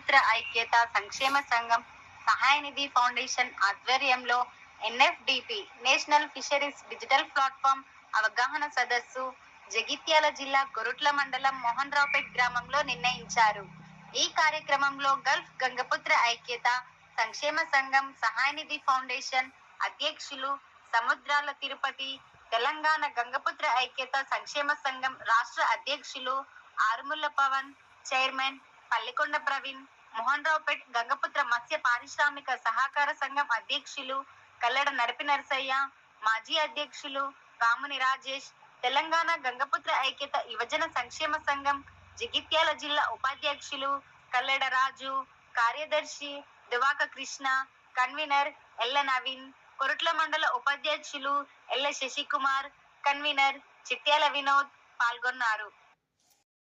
గంగపుత్ర ఐక్యత సంక్షేమ సంఘం సహాయ నిధి ఫౌండేషన్ ఆధ్వర్యంలో NFDP national fisheries digital platform అవగాహన సదస్సు జగిత్యాల జిల్లా కొరుట్ల మండలం మోహన్ రావుపేట్ గ్రామంలో నిర్ణయించారు. ఈ కార్యక్రమంలో గల్ఫ్ గంగపుత్ర ఐక్యత సంక్షేమ సంఘం సహాయ నిధి ఫౌండేషన్ అధ్యక్షులు సముద్రాల తిరుపతి, తెలంగాణ గంగపుత్ర ఐక్యత సంక్షేమ సంఘం రాష్ట్ర అధ్యక్షులు ఆరుముల్ల పవన్, చైర్మన్ పల్లికొండ ప్రవీణ్, మోహన్ రావుపేట్ గంగపుత్ర మత్స్య పారిశ్రామిక సహకార సంఘం అధ్యక్షులు కల్లెడ నడిపి నరసయ్య, మాజీ అధ్యక్షులు కాముని రాజేష్, తెలంగాణ గంగపుత్ర ఐక్యత యువజన సంక్షేమ సంఘం జగిత్యాల జిల్లా ఉపాధ్యక్షులు కల్లెడ రాజు, కార్యదర్శి దువాక కృష్ణ, కన్వీనర్ ఎల్ల నవీన్, కొరుట్ల మండల ఉపాధ్యక్షులు ఎల్ల శశికుమార్, కన్వీనర్ చిట్యాల వినోద్ పాల్గొన్నారు.